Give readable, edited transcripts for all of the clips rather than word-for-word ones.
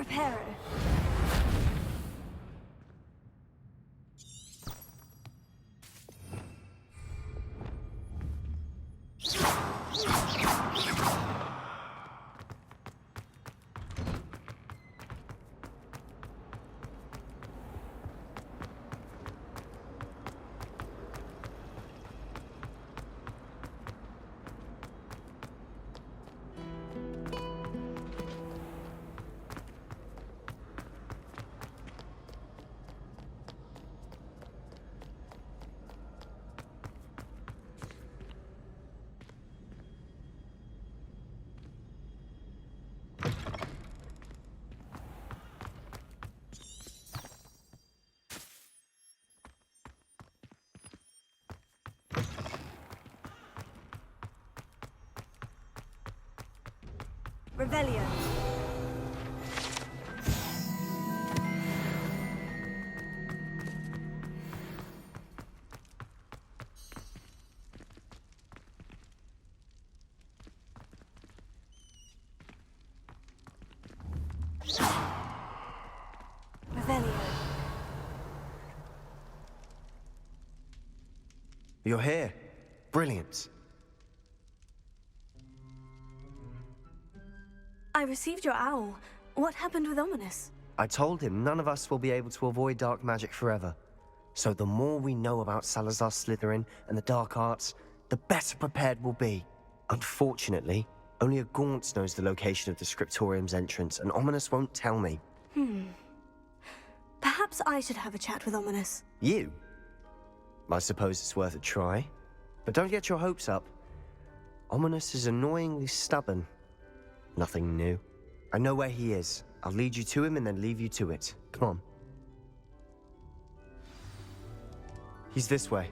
Preparo. Revelio. Revelio. You're here. Brilliant. I received your owl. What happened with Ominous? I told him none of us will be able to avoid dark magic forever. So the more we know about Salazar Slytherin and the dark arts, the better prepared we'll be. Unfortunately, only a Gaunt knows the location of the Scriptorium's entrance, and Ominous won't tell me. Perhaps I should have a chat with Ominous. You? I suppose it's worth a try. But don't get your hopes up. Ominous is annoyingly stubborn. Nothing new. I know where he is. I'll lead you to him and then leave you to it. Come on. He's this way.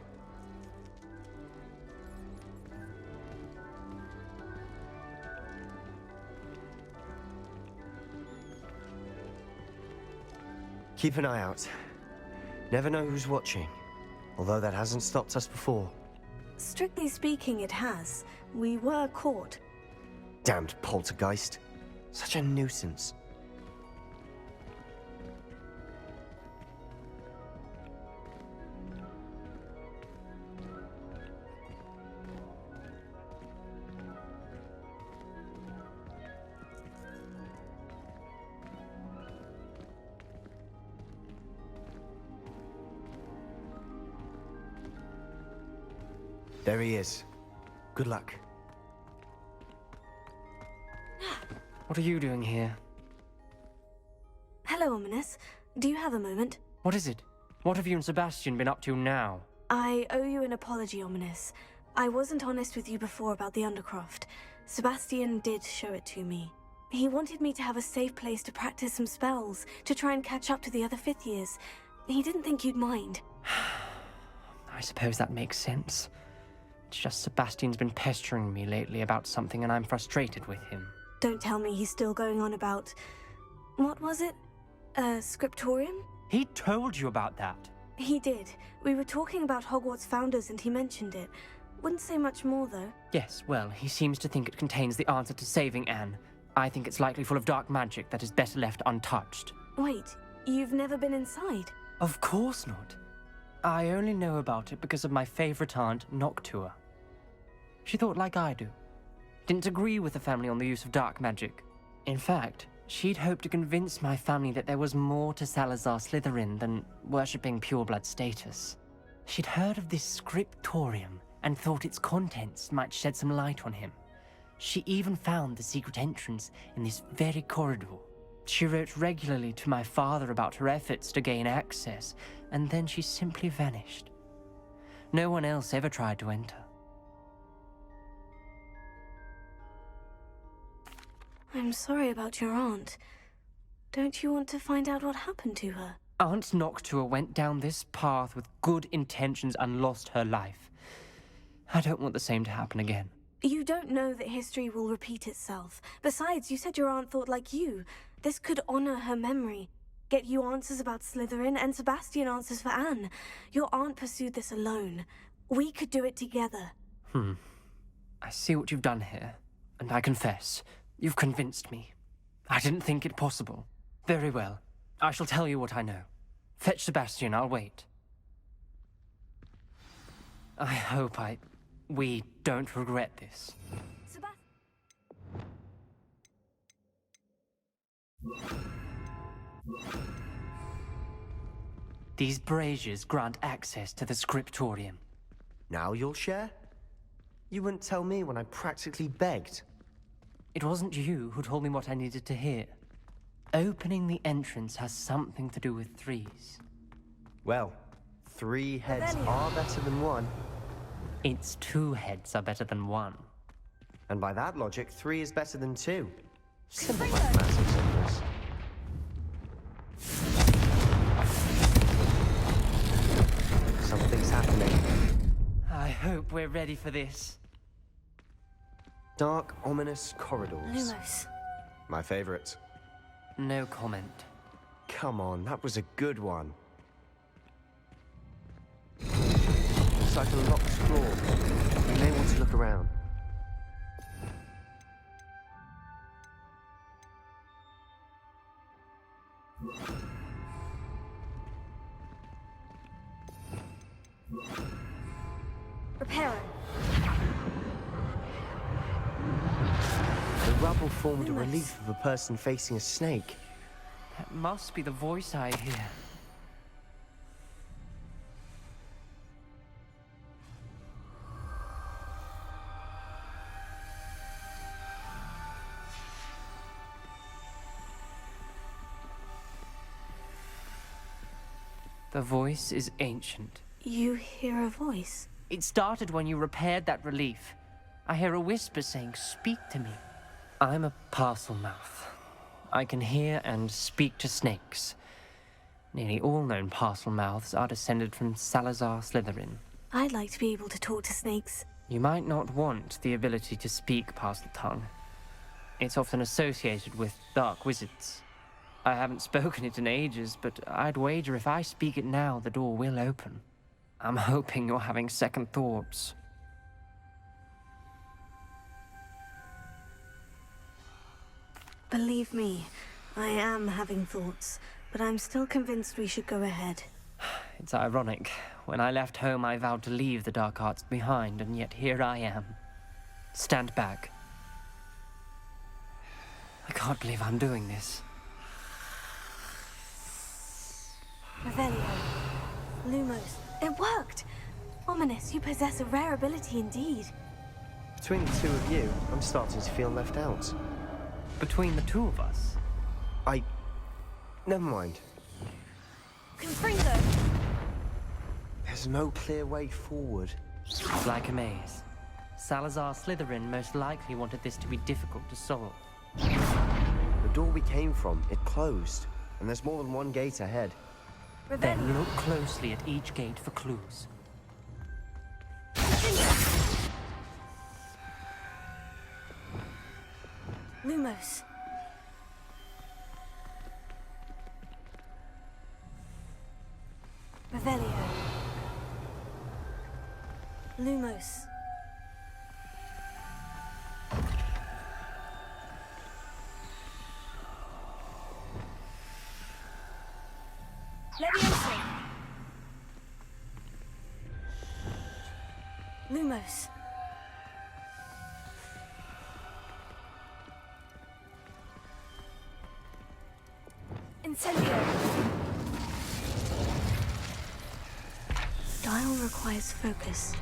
Keep an eye out. Never know who's watching. Although that hasn't stopped us before. Strictly speaking, it has. We were caught. Damned poltergeist. Such a nuisance. There he is. Good luck. What are you doing here? Hello, Ominous. Do you have a moment? What is it? What have you and Sebastian been up to now? I owe you an apology, Ominous. I wasn't honest with you before about the Undercroft. Sebastian did show it to me. He wanted me to have a safe place to practice some spells, to try and catch up to the other fifth years. He didn't think you'd mind. I suppose that makes sense. It's just Sebastian's been pestering me lately about something and I'm frustrated with him. Don't tell me he's still going on about... What was it? Scriptorium? He told you about that? He did. We were talking about Hogwarts founders and he mentioned it. Wouldn't say much more, though. Yes, well, he seems to think it contains the answer to saving Anne. I think it's likely full of dark magic that is better left untouched. Wait, you've never been inside? Of course not. I only know about it because of my favorite aunt, Noctua. She thought like I do. Didn't agree with the family on the use of dark magic. In fact, she'd hoped to convince my family that there was more to Salazar Slytherin than worshipping pureblood status. She'd heard of this scriptorium and thought its contents might shed some light on him. She even found the secret entrance in this very corridor. She wrote regularly to my father about her efforts to gain access, and then she simply vanished. No one else ever tried to enter. I'm sorry about your aunt. Don't you want to find out what happened to her? Aunt Noctua went down this path with good intentions and lost her life. I don't want the same to happen again. You don't know that history will repeat itself. Besides, you said your aunt thought like you. This could honor her memory. Get you answers about Slytherin and Sebastian answers for Anne. Your aunt pursued this alone. We could do it together. I see what you've done here, and I confess, you've convinced me. I didn't think it possible. Very well. I shall tell you what I know. Fetch Sebastian, I'll wait. I hope we don't regret this. These braziers grant access to the scriptorium. Now you'll share? You wouldn't tell me when I practically begged. It wasn't you who told me what I needed to hear. Opening the entrance has something to do with threes. Well, 3 heads are better than 1. It's 2 heads are better than 1. And by that logic, 3 is better than 2. Simple mathematics, of course. Something's happening. I hope we're ready for this. Dark, ominous corridors. Lumos. My favorite. No comment. Come on, that was a good one. It's like a locked floor. You may want to look around. Reparo. The rubble formed a relief of a person facing a snake. That must be the voice I hear. The voice is ancient. You hear a voice? It started when you repaired that relief. I hear a whisper saying, "Speak to me." I'm a parcel mouth. I can hear and speak to snakes. Nearly all known parcel mouths are descended from Salazar Slytherin. I'd like to be able to talk to snakes. You might not want the ability to speak parcel tongue. It's often associated with dark wizards. I haven't spoken it in ages, but I'd wager if I speak it now, the door will open. I'm hoping you're having second thoughts. Believe me, I am having thoughts, but I'm still convinced we should go ahead. It's ironic. When I left home, I vowed to leave the dark arts behind, and yet here I am. Stand back. I can't believe I'm doing this. Revelio. Lumos. It worked! Ominous, you possess a rare ability indeed. Between the two of you, I'm starting to feel left out. Between the two of us? Never mind. Confringo! There's no clear way forward. It's like a maze. Salazar Slytherin most likely wanted this to be difficult to solve. The door we came from, it closed. And there's more than one gate ahead. Then look closely at each gate for clues. Lumos. Revelio. Lumos. Leviosa. Lumos. Incendio. Dial requires focus.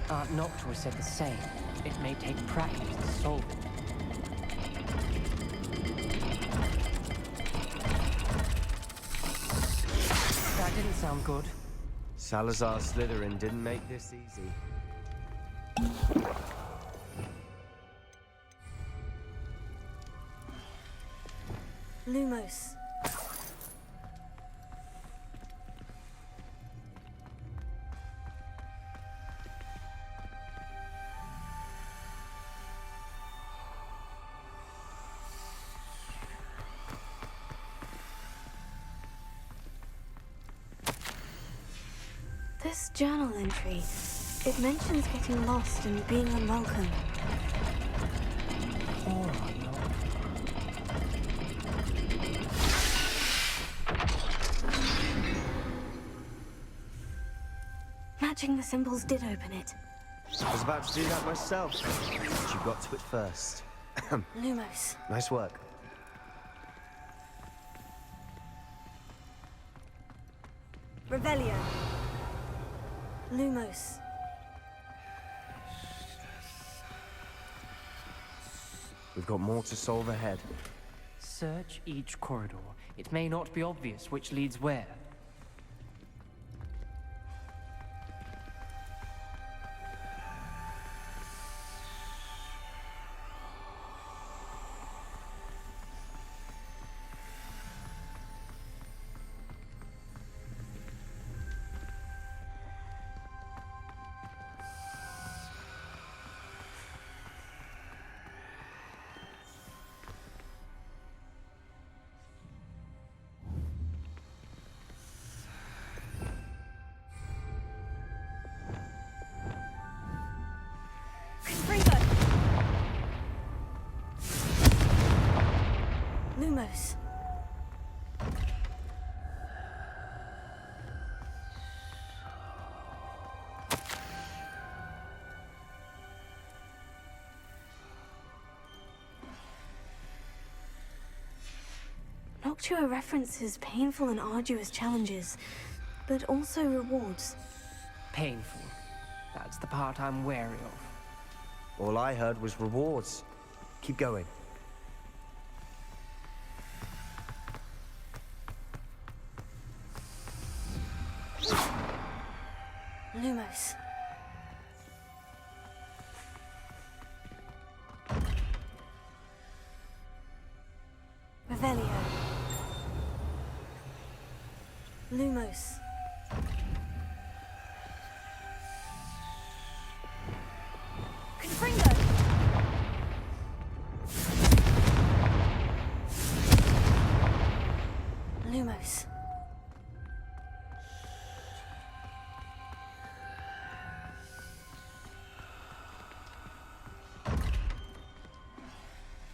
Aunt Noctua said the same. It may take practice to solve it. That didn't sound good. Salazar Slytherin didn't make this easy. Lumos. This journal entry, it mentions getting lost and being unwelcome. Matching the symbols did open it. I was about to do that myself, but you got to it first. Lumos. Nice work. Revelio. Lumos. We've got more to solve ahead. Search each corridor. It may not be obvious which leads where. Lumos. Noctua references painful and arduous challenges, but also rewards. Painful. That's the part I'm wary of. All I heard was rewards. Keep going. Lumos. Revelio. Lumos. Confringo. Lumos.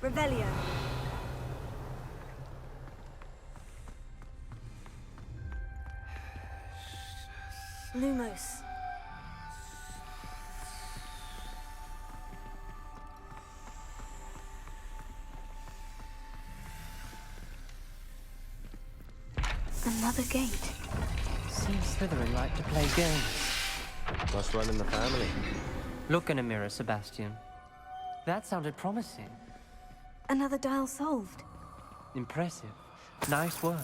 Revelio. Lumos. Another gate. Seems Slytherin like to play games. Must run in the family. Look in a mirror, Sebastian. That sounded promising. Another dial solved. Impressive. Nice work.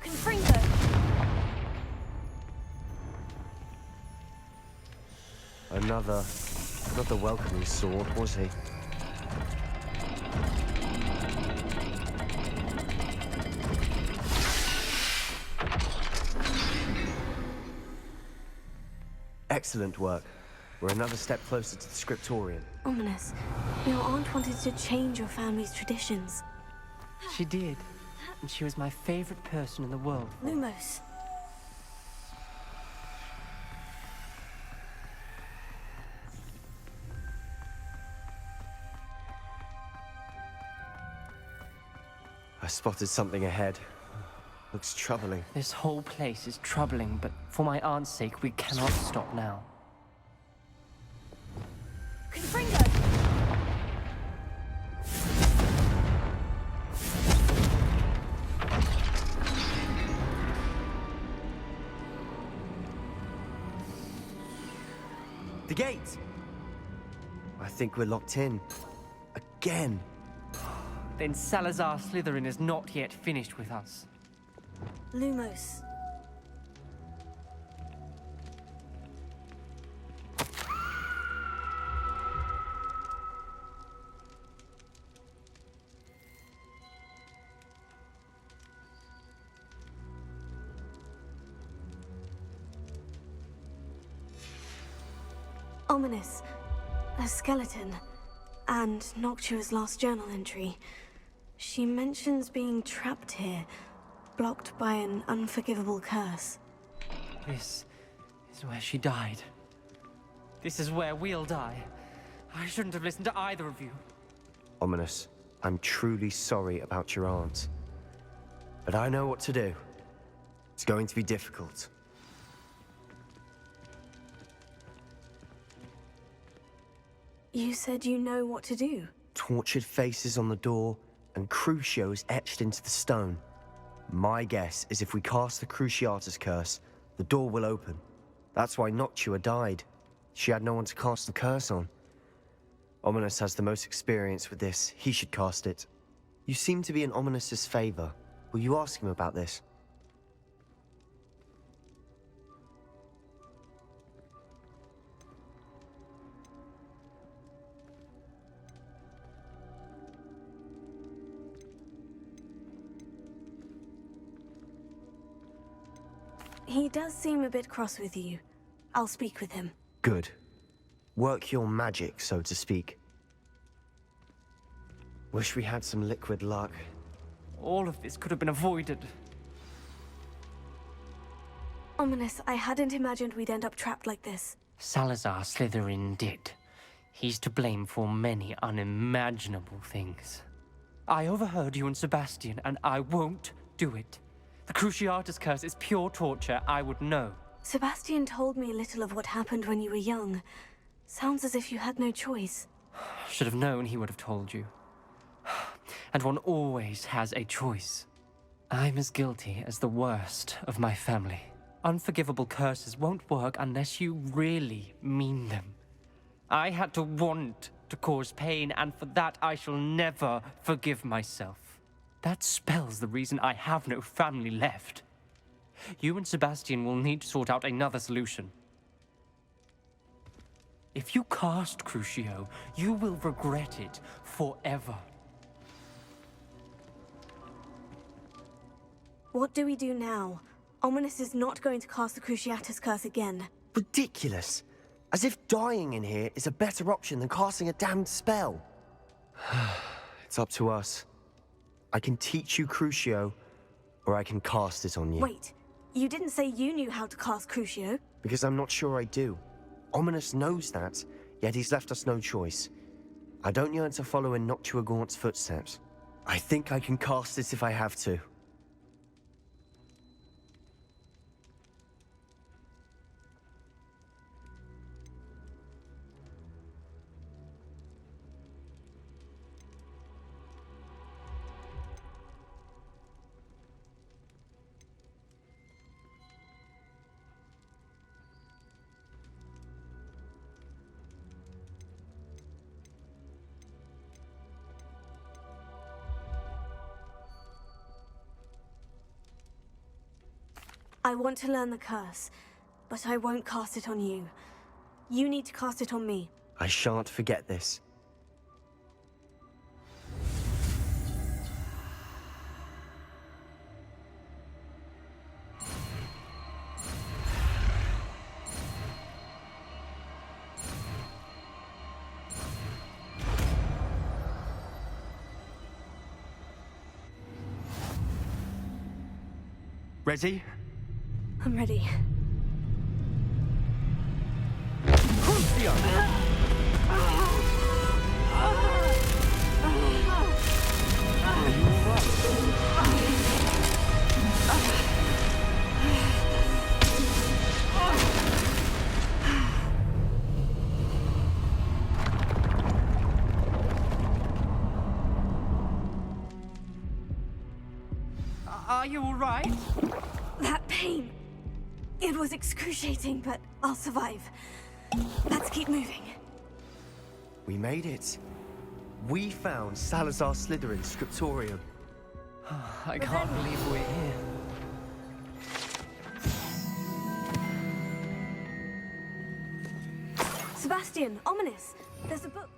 Confringo. Another. Not the welcoming sword, was he? Excellent work. We're another step closer to the scriptorium. Ominous. Your aunt wanted to change your family's traditions. She did. And she was my favorite person in the world. Lumos. I spotted something ahead. Looks troubling. This whole place is troubling, but for my aunt's sake, we cannot stop now. Confringo. The gate! I think we're locked in. Again. Then Salazar Slytherin is not yet finished with us. Lumos. Ominous. A skeleton. And Noctua's last journal entry. She mentions being trapped here, blocked by an unforgivable curse. This is where she died. This is where we'll die. I shouldn't have listened to either of you. Ominous. I'm truly sorry about your aunt. But I know what to do. It's going to be difficult. You said you know what to do. Tortured faces on the door, and Crucios etched into the stone. My guess is if we cast the Cruciatus curse, the door will open. That's why Noctua died. She had no one to cast the curse on. Ominous has the most experience with this. He should cast it. You seem to be in Ominous's favor. Will you ask him about this? He does seem a bit cross with you. I'll speak with him. Good. Work your magic, so to speak. Wish we had some liquid luck. All of this could have been avoided. Ominous, I hadn't imagined we'd end up trapped like this. Salazar Slytherin did. He's to blame for many unimaginable things. I overheard you and Sebastian, and I won't do it. The Cruciatus curse is pure torture, I would know. Sebastian told me a little of what happened when you were young. Sounds as if you had no choice. Should have known he would have told you. And one always has a choice. I'm as guilty as the worst of my family. Unforgivable curses won't work unless you really mean them. I had to want to cause pain, and for that I shall never forgive myself. That spell's the reason I have no family left. You and Sebastian will need to sort out another solution. If you cast Crucio, you will regret it forever. What do we do now? Ominous is not going to cast the Cruciatus curse again. Ridiculous. As if dying in here is a better option than casting a damned spell. It's up to us. I can teach you Crucio, or I can cast it on you. Wait, you didn't say you knew how to cast Crucio? Because I'm not sure I do. Ominous knows that, yet he's left us no choice. I don't yearn to follow in Noctua Gaunt's footsteps. I think I can cast it if I have to. I want to learn the curse, but I won't cast it on you. You need to cast it on me. I shan't forget this. Ready? I'm ready. Are you all right? That pain! It was excruciating, but I'll survive. Let's keep moving. We made it. We found Salazar Slytherin's scriptorium. I can't believe we're here. Sebastian, Ominous, there's a book.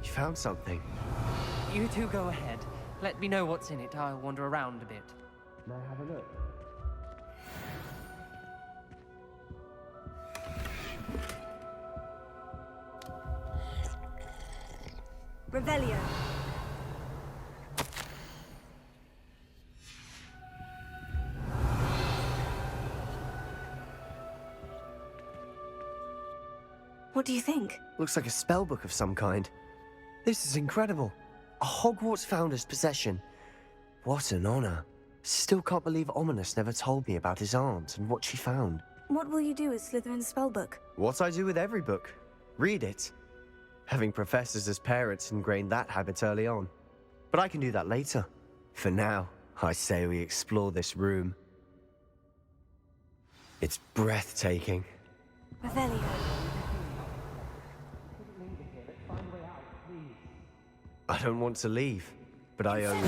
You found something. You two go ahead. Let me know what's in it. I'll wander around a bit. May I have a look? Revelio. What do you think? Looks like a spellbook of some kind. This is incredible. A Hogwarts founder's possession. What an honor. Still can't believe Ominous never told me about his aunt and what she found. What will you do with Slytherin's spellbook? What I do with every book. Read it. Having professors as parents ingrained that habit early on. But I can do that later. For now, I say we explore this room. It's breathtaking. Revelio. I don't want to leave, but I owe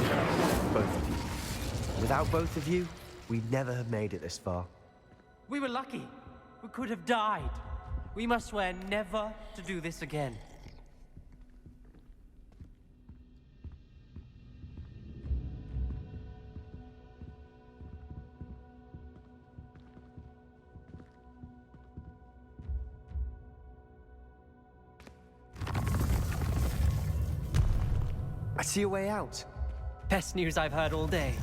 both of you. Without both of you, we'd never have made it this far. We were lucky. We could have died. We must swear never to do this again. I see a way out. Best news I've heard all day.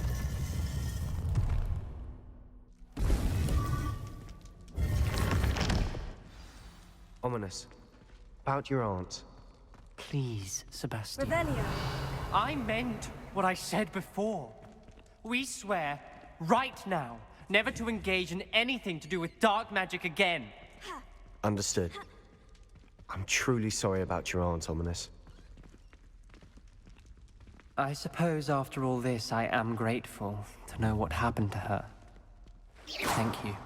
Ominous. About your aunt. Please, Sebastian. Revelio. I meant what I said before. We swear, right now, never to engage in anything to do with dark magic again. Understood. I'm truly sorry about your aunt, Ominous. I suppose after all this, I am grateful to know what happened to her. Thank you.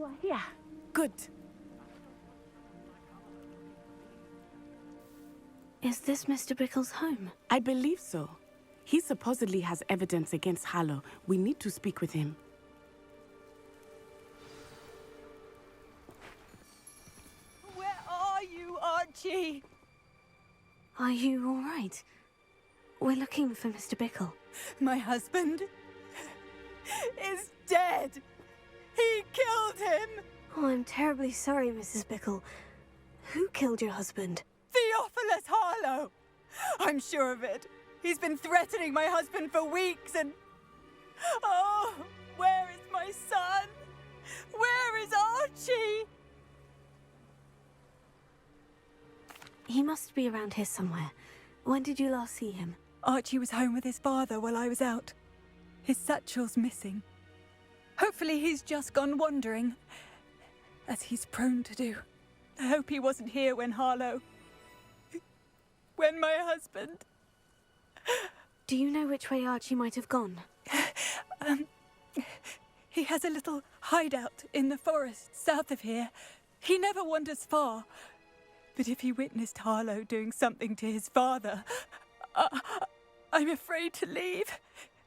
You are here. Good. Is this Mr. Bickle's home? I believe so. He supposedly has evidence against Harlow. We need to speak with him. Where are you, Archie? Are you all right? We're looking for Mr. Bickle. My husband is dead. He killed him. Oh, I'm terribly sorry, Mrs. Bickle. Who killed your husband? Theophilus Harlow. I'm sure of it. He's been threatening my husband for weeks and... Oh, where is my son? Where is Archie? He must be around here somewhere. When did you last see him? Archie was home with his father while I was out. His satchel's missing. Hopefully he's just gone wandering, as he's prone to do. I hope he wasn't here when Harlow... when my husband... Do you know which way Archie might have gone? He has a little hideout in the forest south of here. He never wanders far. But if he witnessed Harlow doing something to his father, I'm afraid to leave,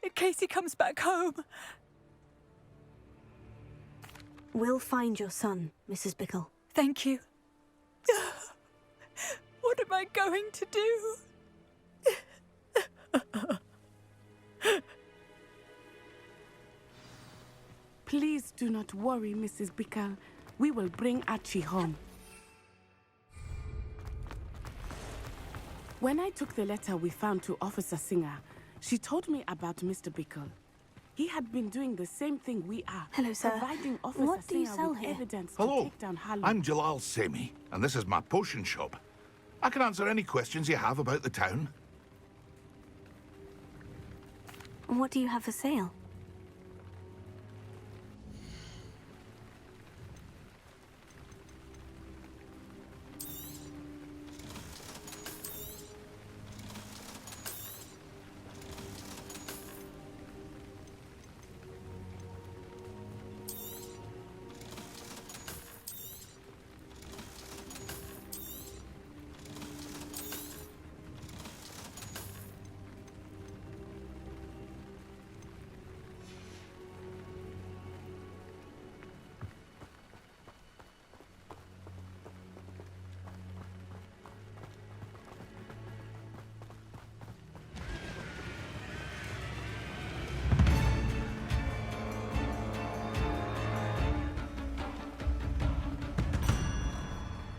in case he comes back home. We'll find your son, Mrs. Bickle. Thank you. What am I going to do? Please do not worry, Mrs. Bickle. We will bring Archie home. When I took the letter we found to Officer Singer, she told me about Mr. Bickle. He had been doing the same thing we are. Hello, sir. Providing Officer What do you Singer sell with here? evidence Hello, to take down Harlow. I'm Jalal Semi, and this is my potion shop. I can answer any questions you have about the town. What do you have for sale?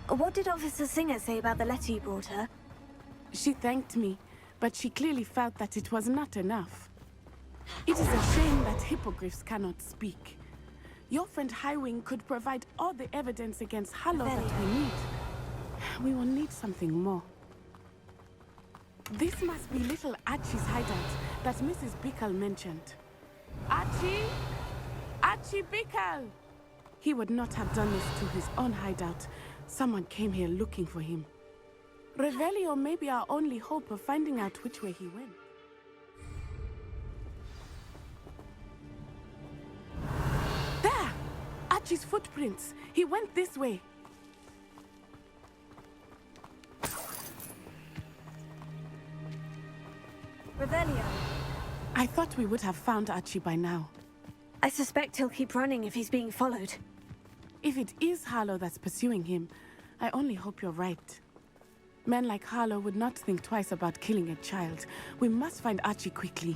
What did Officer Singer say about the letter you brought her? She thanked me, but she clearly felt that it was not enough. It is a shame that hippogriffs cannot speak. Your friend Highwing could provide all the evidence against Harlow that we need. We will need something more. This must be little Archie's hideout that Mrs. Bickle mentioned. Archie? Archie Bickle! He would not have done this to his own hideout. Someone came here looking for him. Revelio may be our only hope of finding out which way he went. There! Archie's footprints. He went this way. Revelio. I thought we would have found Archie by now. I suspect he'll keep running if he's being followed. If it is Harlow that's pursuing him, I only hope you're right. Men like Harlow would not think twice about killing a child. We must find Archie quickly.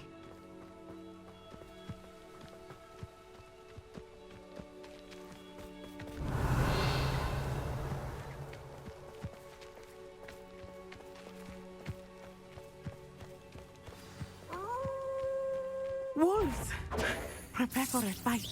Wolves! Prepare for a fight.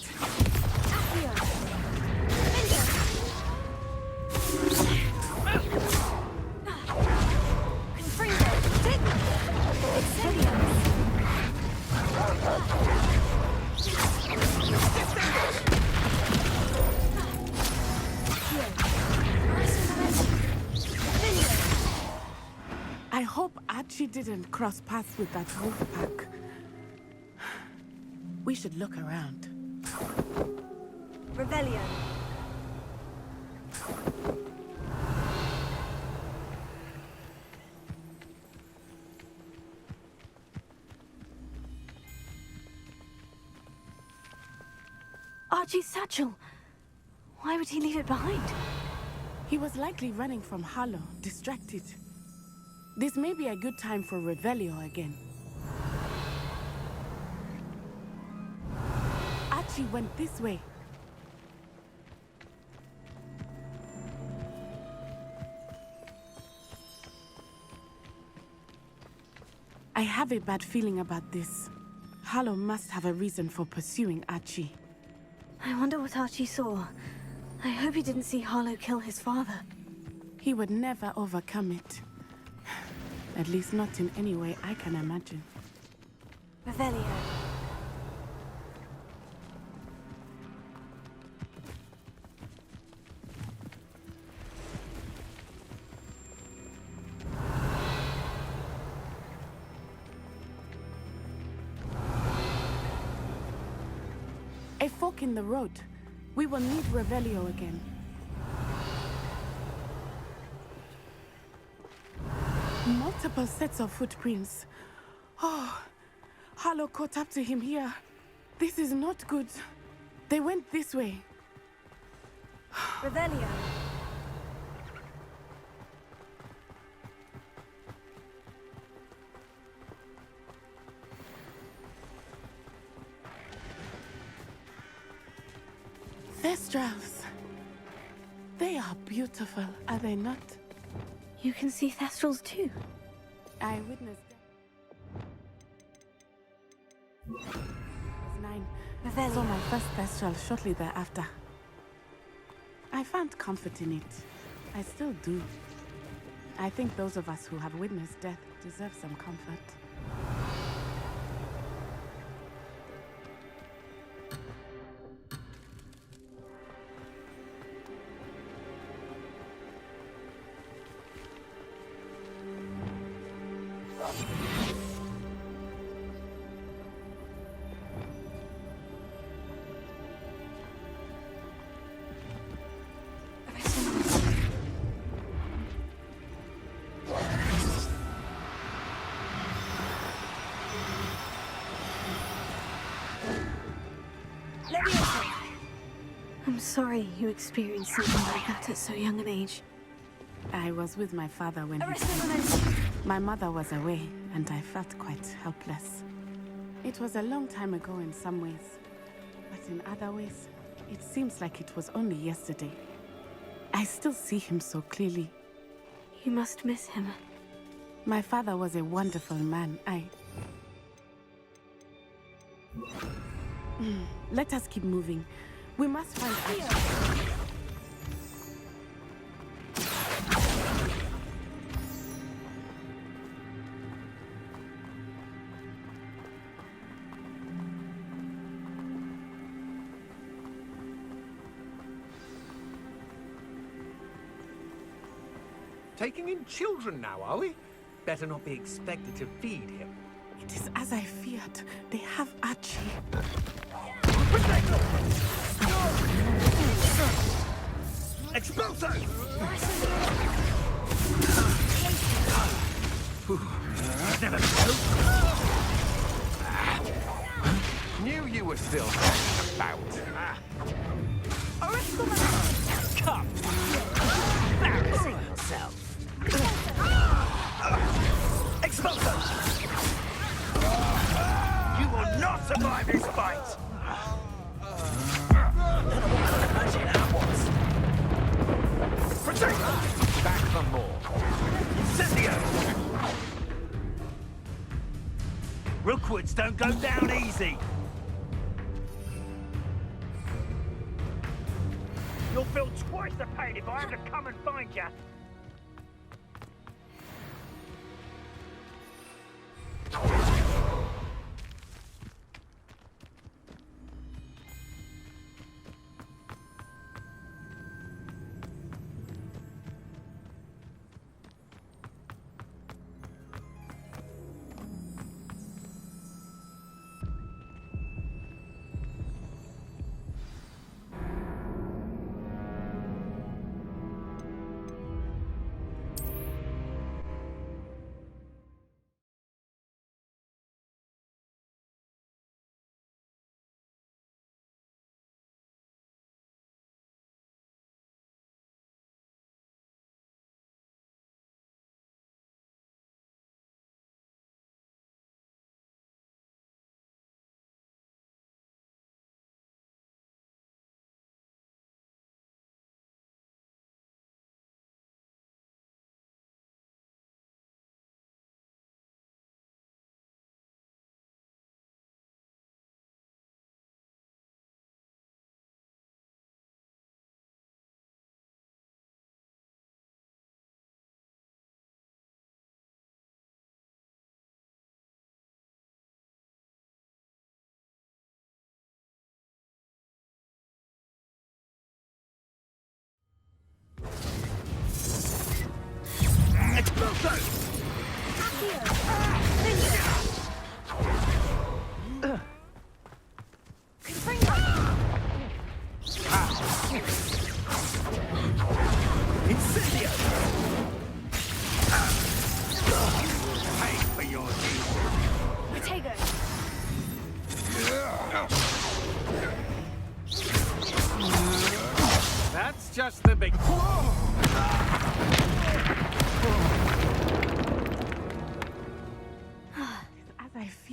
I hope Archie didn't cross paths with that wolf pack. We should look around. Revelio. Archie's satchel. Why would he leave it behind? He was likely running from Harlow, distracted. This may be a good time for Revelio again. Archie went this way. I have a bad feeling about this. Harlow must have a reason for pursuing Archie. I wonder what Archie saw. I hope he didn't see Harlow kill his father. He would never overcome it. At least not in any way I can imagine. Revelio. A fork in the road. We will need Revelio again. Multiple sets of footprints. Oh, Harlow caught up to him here. This is not good. They went this way. Revelio. Thestrals. They are beautiful, are they not? You can see Thestrals too. I witnessed them. I was 9. Revelio. Saw my first Thestral shortly thereafter. I found comfort in it. I still do. I think those of us who have witnessed death deserve some comfort. I'm sorry you experienced something like that at so young an age. I was with my father when my mother was away, and I felt quite helpless. It was a long time ago in some ways, but in other ways, it seems like it was only yesterday. I still see him so clearly. You must miss him. My father was a wonderful man. Let us keep moving. We must find Archie. Taking in children now, are we? Better not be expected to feed him. It is as I feared. They have Archie. Expulso! Never knew you were still hanging about. Come! Embarrassing himself. Expulso! You will not survive this fight! Protect! Back for more. Incendio! Rookwoods don't go down easy. You'll feel twice the pain if I have to come and find you.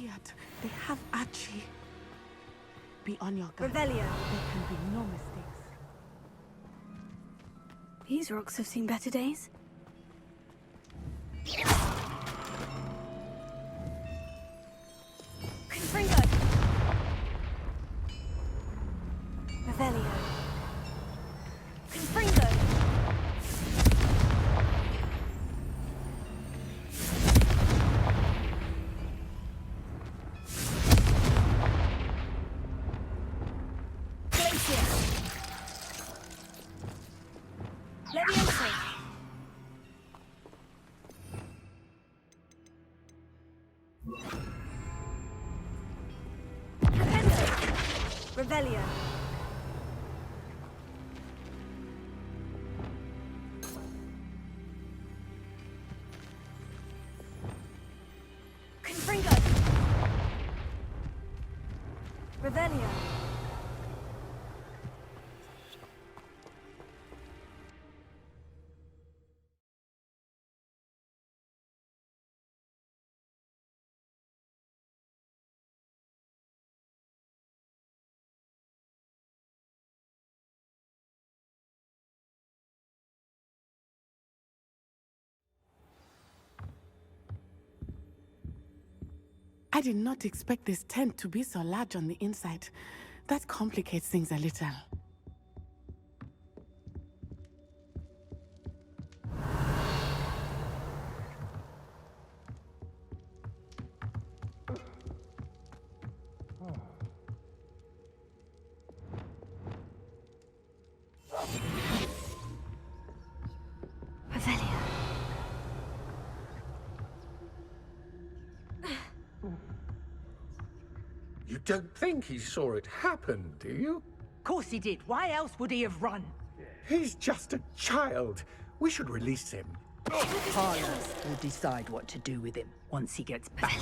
quiet. They have Archie. Be on your guard. Revelio. There can be no mistakes. These rocks have seen better days. Confringo. Revelio. Confringo. Revelio. Confringo. Revelio. I did not expect this tent to be so large on the inside. That complicates things a little. Revelio. You don't think he saw it happen, do you? Of course he did. Why else would he have run? He's just a child. We should release him. Carlos will decide what to do with him once he gets back.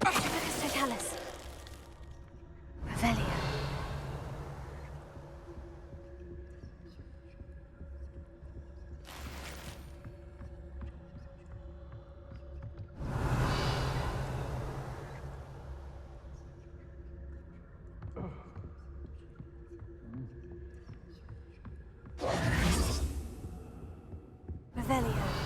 Totalis. Revelio. Revelio.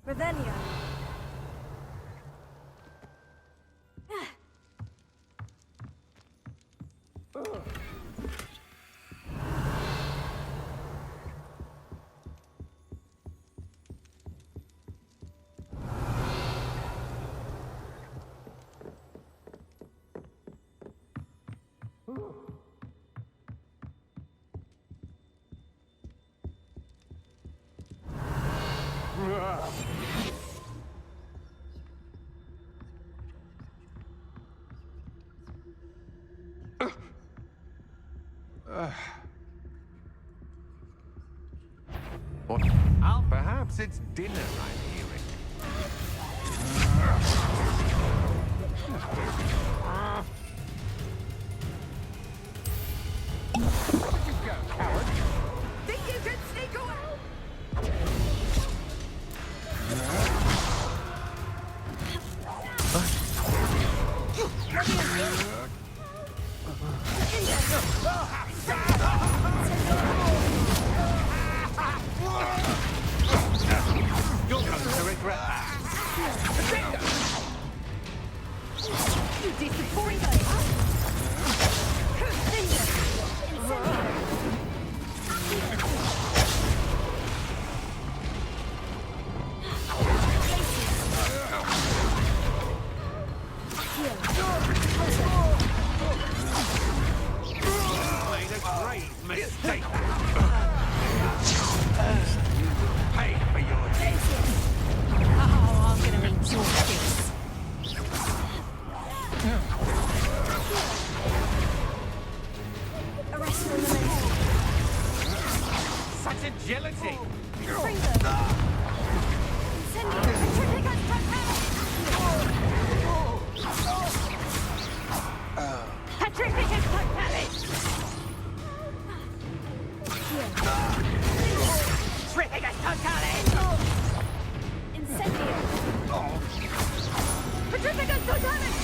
Revelio. What? Perhaps it's dinner I'm hearing. Where'd you go, coward? Think you can sneak away? You're going to regret that. You disappoint agility! Petrificus Totalis! Petrificus Totalis! Incendio! Petrificus Totalis!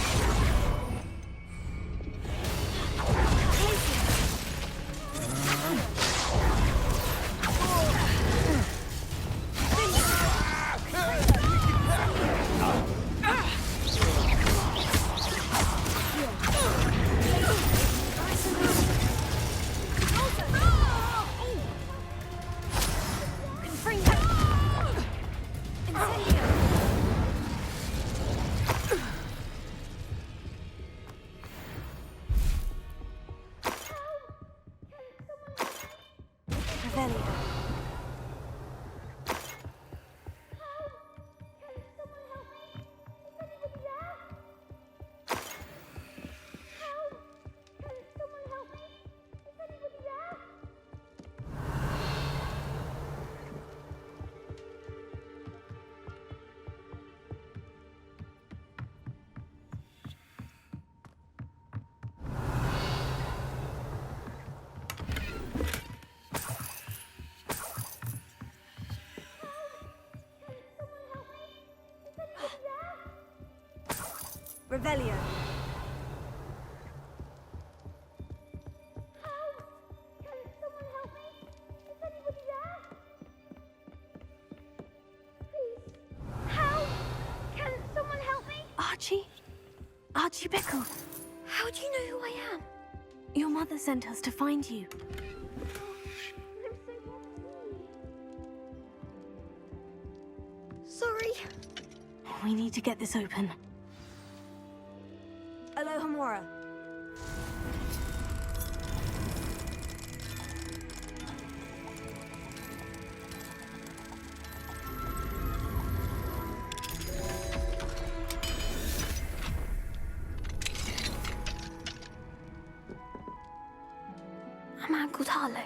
Revelio. Archie Bickle. How do you know who I am? Your mother sent us to find you. Sorry. We need to get this open. Alohomora. A man called Harlow.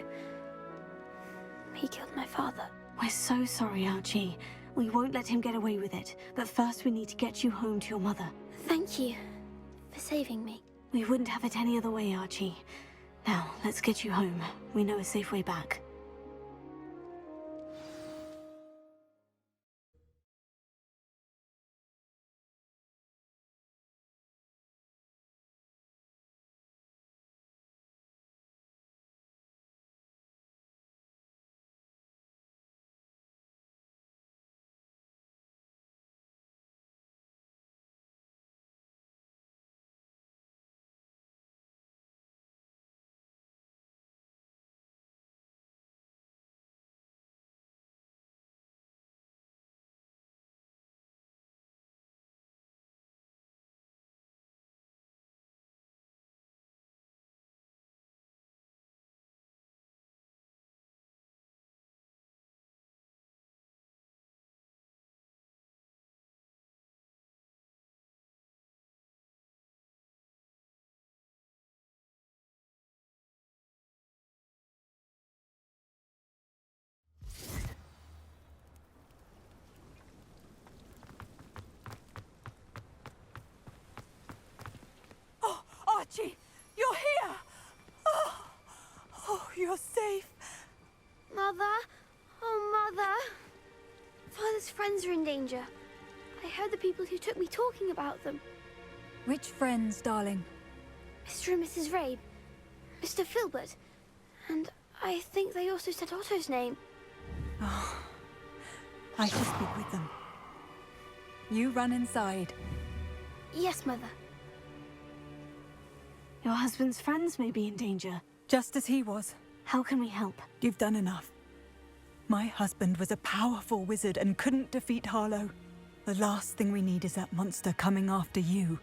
He killed my father. We're so sorry, Archie. We won't let him get away with it. But first we need to get you home to your mother. Thank you for saving me. We wouldn't have it any other way, Archie. Now, let's get you home. We know a safe way back. Archie, you're here! Oh, you're safe. Mother? Oh, Mother. Father's friends are in danger. I heard the people who took me talking about them. Which friends, darling? Mr. and Mrs. Rabe, Mr. Filbert, and I think they also said Otto's name. Oh, I shall speak with them. You run inside. Yes, Mother. Your husband's friends may be in danger. Just as he was. How can we help? You've done enough. My husband was a powerful wizard and couldn't defeat Harlow. The last thing we need is that monster coming after you.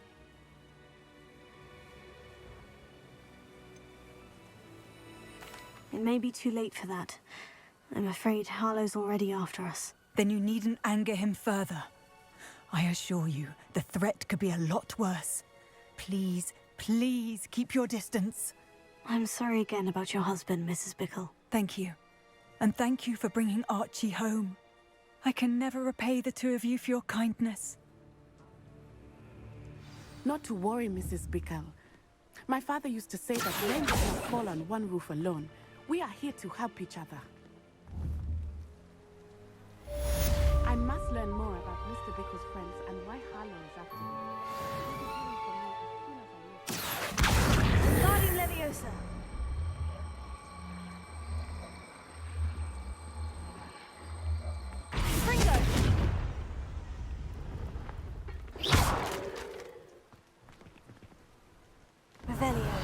It may be too late for that. I'm afraid Harlow's already after us. Then you needn't anger him further. I assure you, the threat could be a lot worse. Please, please keep your distance. I'm sorry again about your husband, Mrs. Bickle. Thank you. And thank you for bringing Archie home. I can never repay the two of you for your kindness. Not to worry, Mrs. Bickle. My father used to say that men do not fall on one roof alone. We are here to help each other. I must learn more about Mr. Bickle's friends and why Harlow is after me. Guardian Leviosa! Springo! Revelio.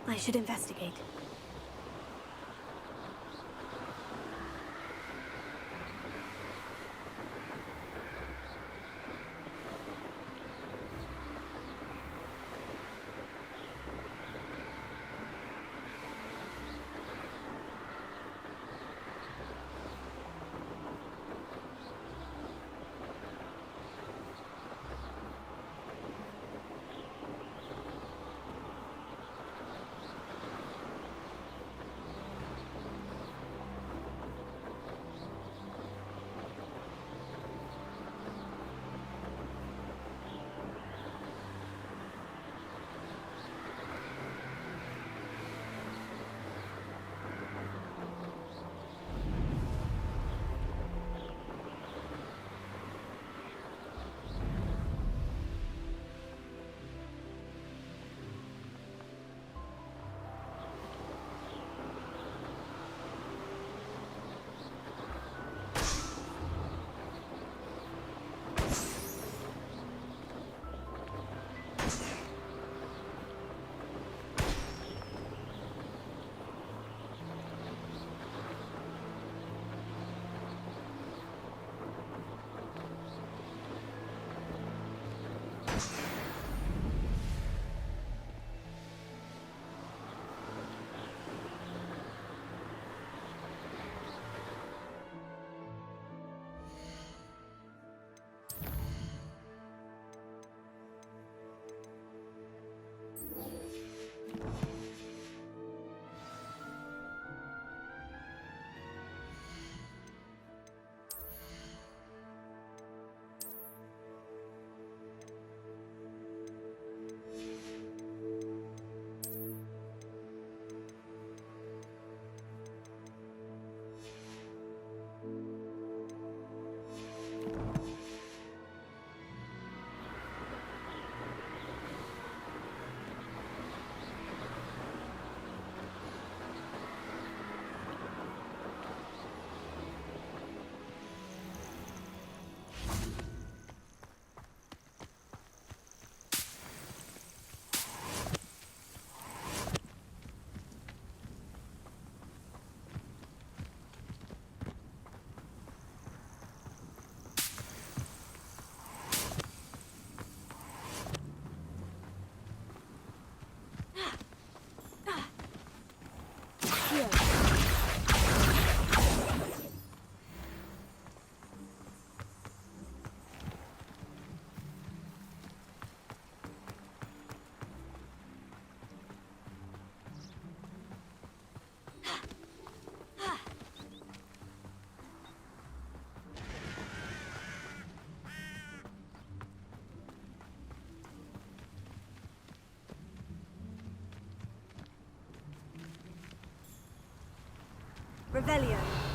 I should investigate. Revelio.